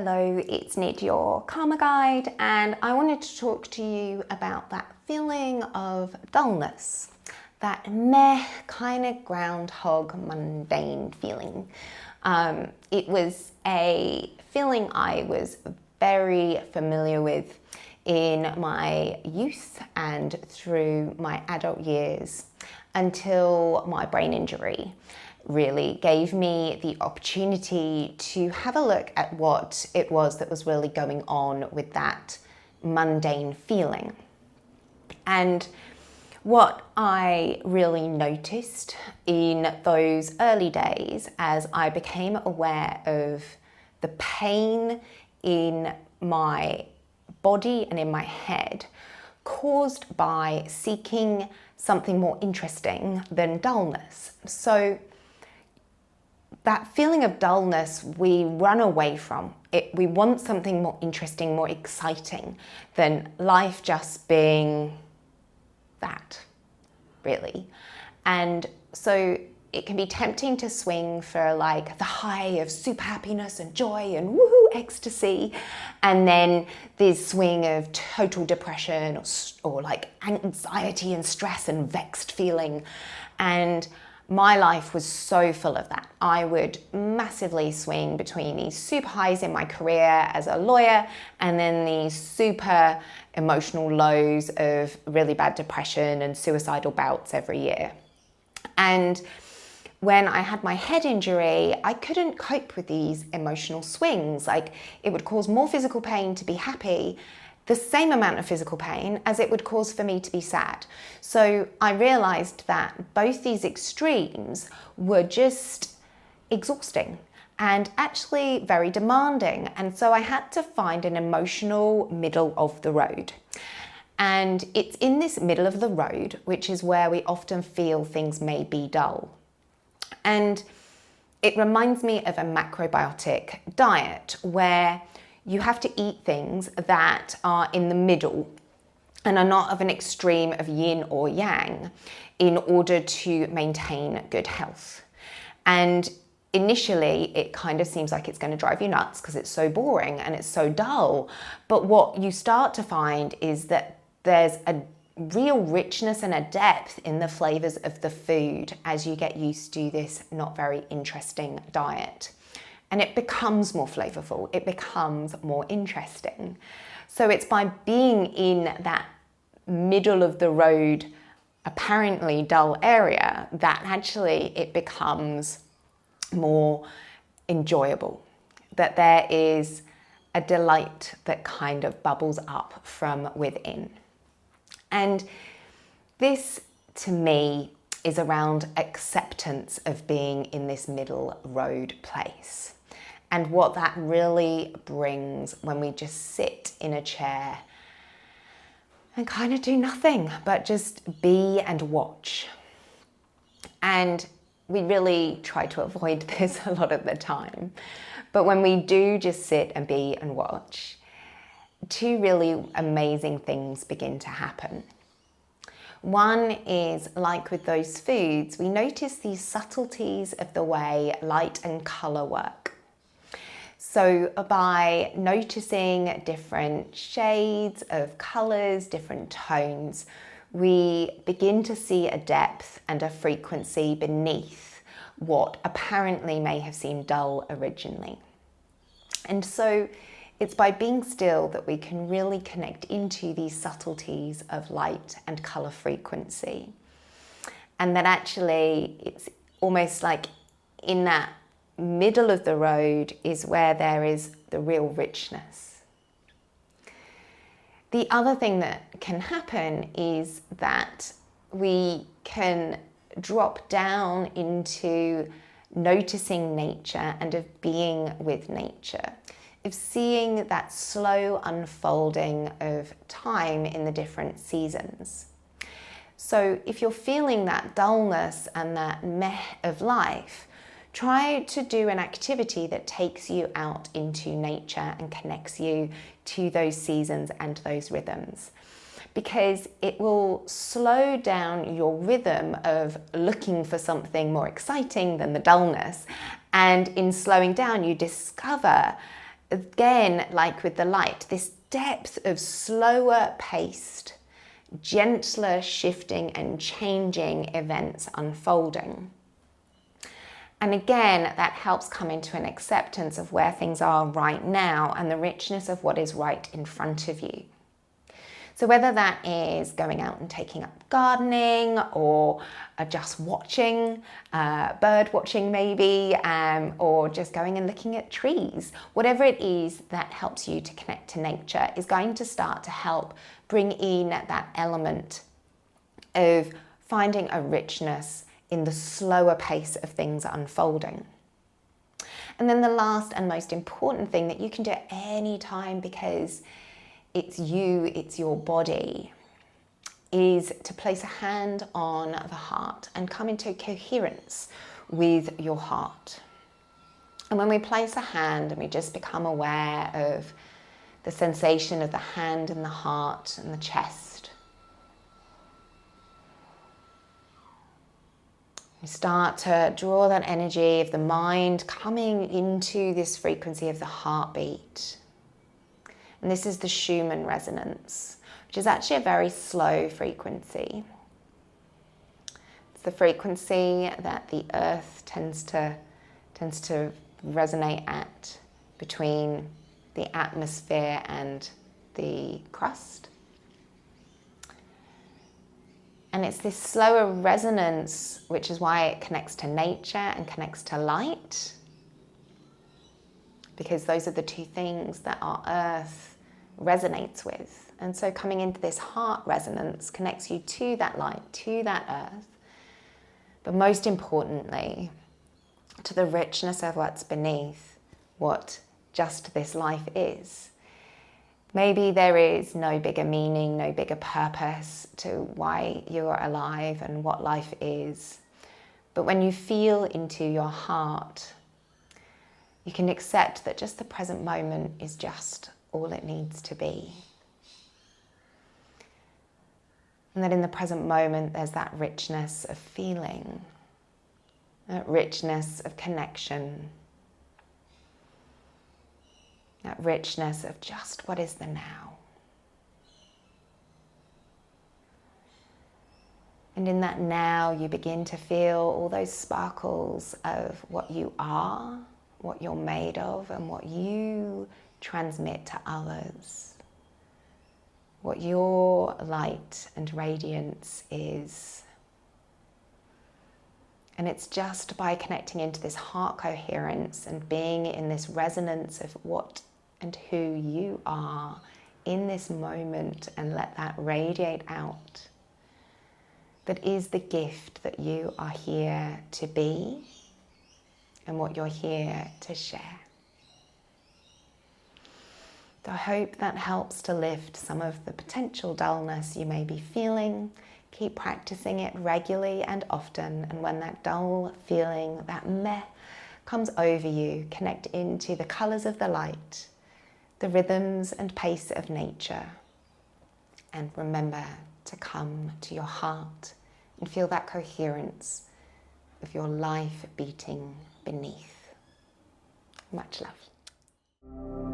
Hello, it's Nid, your karma guide, and I wanted to talk to you about that feeling of dullness, that meh kind of groundhog mundane feeling. It was a feeling I was very familiar with in my youth and through my adult years until my brain injury really gave me the opportunity to have a look at what it was that was really going on with that mundane feeling. And what I really noticed in those early days as I became aware of the pain in my body and in my head caused by seeking something more interesting than dullness. So that feeling of dullness, we run away from it. We want something more interesting, more exciting than life just being that, really. And so it can be tempting to swing for like the high of super happiness and joy and woohoo ecstasy, and then this swing of total depression or like anxiety and stress and vexed feeling. And my life was so full of that. I would massively swing between these super highs in my career as a lawyer and then these super emotional lows of really bad depression and suicidal bouts every year. And when I had my head injury, I couldn't cope with these emotional swings. Like, it would cause more physical pain to be happy, the same amount of physical pain as it would cause for me to be sad. So I realized that both these extremes were just exhausting and actually very demanding. And so I had to find an emotional middle of the road. And it's in this middle of the road, which is where we often feel things may be dull. And it reminds me of a macrobiotic diet where you have to eat things that are in the middle and are not of an extreme of yin or yang in order to maintain good health. And initially, it kind of seems like it's going to drive you nuts because it's so boring and it's so dull. But what you start to find is that there's a real richness and a depth in the flavors of the food as you get used to this not very interesting diet. And it becomes more flavorful, it becomes more interesting. So it's by being in that middle of the road, apparently dull area, that actually it becomes more enjoyable, that there is a delight that kind of bubbles up from within. And this, to me, is around acceptance of being in this middle road place. And what that really brings when we just sit in a chair and kind of do nothing but just be and watch. And we really try to avoid this a lot of the time. But when we do just sit and be and watch, two really amazing things begin to happen. One is, like with those foods, we notice these subtleties of the way light and color work. So by noticing different shades of colors, different tones, we begin to see a depth and a frequency beneath what apparently may have seemed dull originally. And so it's by being still that we can really connect into these subtleties of light and color frequency. And that actually it's almost like in that middle of the road is where there is the real richness. The other thing that can happen is that we can drop down into noticing nature and of being with nature, of seeing that slow unfolding of time in the different seasons. So if you're feeling that dullness and that meh of life, try to do an activity that takes you out into nature and connects you to those seasons and those rhythms, because it will slow down your rhythm of looking for something more exciting than the dullness. And in slowing down, you discover again, like with the light, this depth of slower paced, gentler shifting and changing events unfolding. And again, that helps come into an acceptance of where things are right now and the richness of what is right in front of you. So whether that is going out and taking up gardening or just watching, bird watching maybe, or just going and looking at trees, whatever it is that helps you to connect to nature is going to start to help bring in that element of finding a richness in the slower pace of things unfolding. And then the last and most important thing that you can do at any time, because it's you, it's your body, is to place a hand on the heart and come into coherence with your heart. And when we place a hand and we just become aware of the sensation of the hand and the heart and the chest, we start to draw that energy of the mind coming into this frequency of the heartbeat. And this is the Schumann resonance, which is actually a very slow frequency. It's the frequency that the earth tends to resonate at between the atmosphere and the crust. And it's this slower resonance, which is why it connects to nature and connects to light, because those are the two things that our earth resonates with. And so coming into this heart resonance connects you to that light, to that earth, but most importantly, to the richness of what's beneath what just this life is. Maybe there is no bigger meaning, no bigger purpose to why you're alive and what life is. But when you feel into your heart, you can accept that just the present moment is just all it needs to be. And that in the present moment, there's that richness of feeling, that richness of connection, that richness of just what is the now. And in that now, you begin to feel all those sparkles of what you are, what you're made of, and what you transmit to others. What your light and radiance is. And it's just by connecting into this heart coherence and being in this resonance of what and who you are in this moment, and let that radiate out, that is the gift that you are here to be and what you're here to share. So I hope that helps to lift some of the potential dullness you may be feeling. Keep practicing it regularly and often, and when that dull feeling, that meh, comes over you, connect into the colours of the light, the rhythms and pace of nature, and remember to come to your heart and feel that coherence of your life beating beneath. Much love.